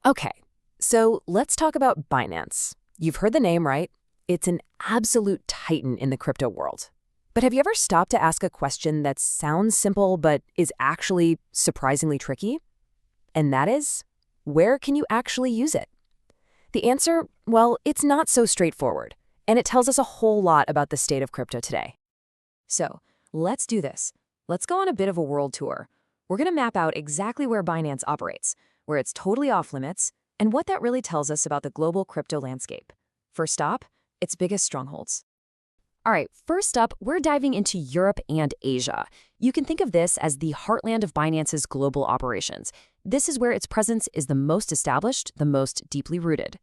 Okay, so let's talk about Binance. You've heard the name, right? It's an absolute titan in the crypto world. But have you ever stopped to ask a question that sounds simple but is actually surprisingly tricky? And that is, where can you actually use it? The answer, well, it's not so straightforward, and it tells us a whole lot about the state of crypto today. So, let's do this. Let's go on a bit of a world tour. We're going to map out exactly where Binance operates, where it's totally off limits, and what that really tells us about the global crypto landscape. First stop, its biggest strongholds. All right, first up, we're diving into Europe and Asia. You can think of this as the heartland of Binance's global operations. This is where its presence is the most established, the most deeply rooted.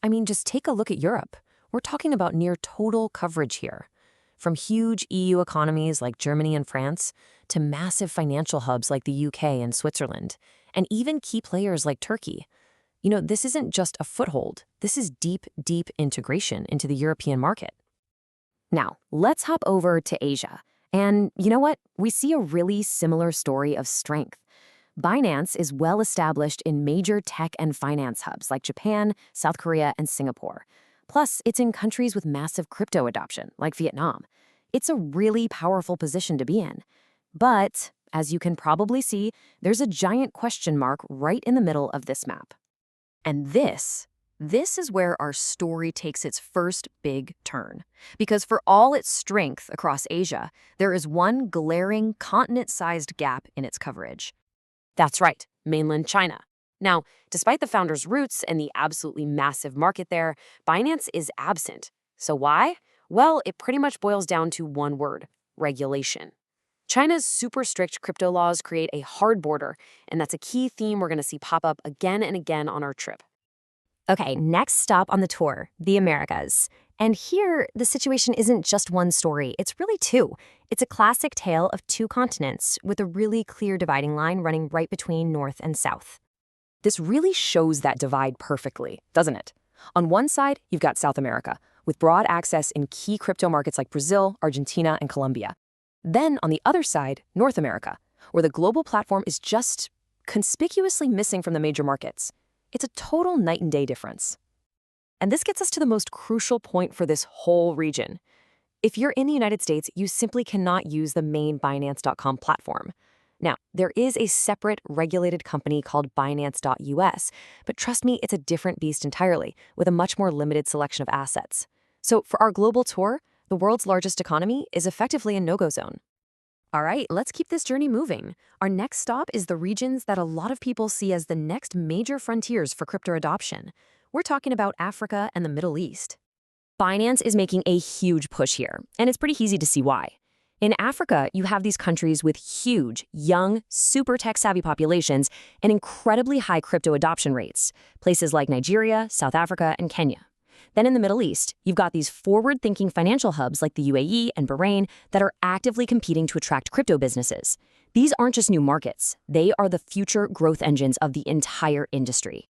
I mean, just take a look at Europe. We're talking about near total coverage here. From huge EU economies like Germany and France, to massive financial hubs like the UK and Switzerland, and even key players like Turkey. You know, this isn't just a foothold. This is deep, deep integration into the European market. Now, let's hop over to Asia. And you know what? We see a really similar story of strength. Binance is well established in major tech and finance hubs like Japan, South Korea, and Singapore. Plus, it's in countries with massive crypto adoption, like Vietnam. It's a really powerful position to be in. But, as you can probably see, there's a giant question mark right in the middle of this map. And this is where our story takes its first big turn. Because for all its strength across Asia, there is one glaring continent-sized gap in its coverage. That's right, mainland China. Now, despite the founder's roots and the absolutely massive market there, Binance is absent. So why? Well, it pretty much boils down to one word: regulation. China's super strict crypto laws create a hard border, and that's a key theme we're going to see pop up again and again on our trip. Okay, next stop on the tour, the Americas. And here, the situation isn't just one story, it's really two. It's a classic tale of two continents with a really clear dividing line running right between North and South. This really shows that divide perfectly, doesn't it? On one side, you've got South America, with broad access in key crypto markets like Brazil, Argentina, and Colombia. Then, on the other side, North America, where the global platform is just conspicuously missing from the major markets. It's a total night and day difference. And this gets us to the most crucial point for this whole region. If you're in the United States, you simply cannot use the main Binance.com platform. Now, there is a separate regulated company called Binance.us, but trust me, it's a different beast entirely, with a much more limited selection of assets. So for our global tour, the world's largest economy is effectively a no-go zone. All right, let's keep this journey moving. Our next stop is the regions that a lot of people see as the next major frontiers for crypto adoption. We're talking about Africa and the Middle East. Binance is making a huge push here, and it's pretty easy to see why. In Africa, you have these countries with huge, young, super tech-savvy populations and incredibly high crypto adoption rates, places like Nigeria, South Africa, and Kenya. Then in the Middle East, you've got these forward-thinking financial hubs like the UAE and Bahrain that are actively competing to attract crypto businesses. These aren't just new markets, they are the future growth engines of the entire industry.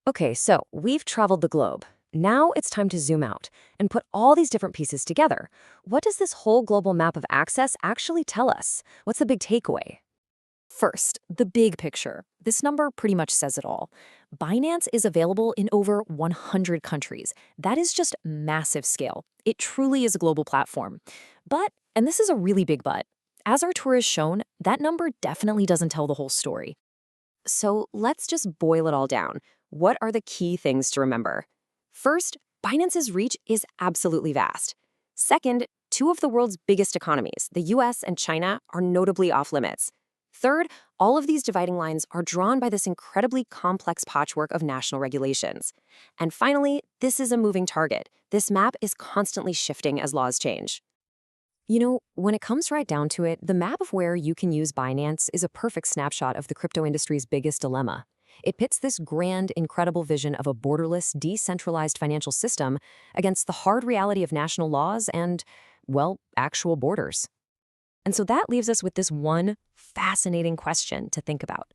Okay, so we've traveled the globe. Now it's time to zoom out and put all these different pieces together. What does this whole global map of access actually tell us? What's the big takeaway? First, the big picture. This number pretty much says it all. Binance is available in over 100 countries. That is just massive scale. It truly is a global platform. But, and this is a really big but, as our tour has shown, that number definitely doesn't tell the whole story. So let's just boil it all down. What are the key things to remember? First, Binance's reach is absolutely vast. Second, two of the world's biggest economies, the US and China, are notably off limits. Third, all of these dividing lines are drawn by this incredibly complex patchwork of national regulations. And finally, this is a moving target. This map is constantly shifting as laws change. You know, when it comes right down to it, the map of where you can use Binance is a perfect snapshot of the crypto industry's biggest dilemma. It pits this grand, incredible vision of a borderless, decentralized financial system against the hard reality of national laws and, well, actual borders. And so that leaves us with this one fascinating question to think about.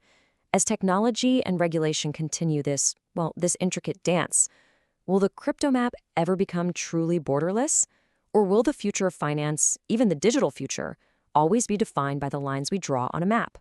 As technology and regulation continue this intricate dance, will the crypto map ever become truly borderless? Or will the future of finance, even the digital future, always be defined by the lines we draw on a map?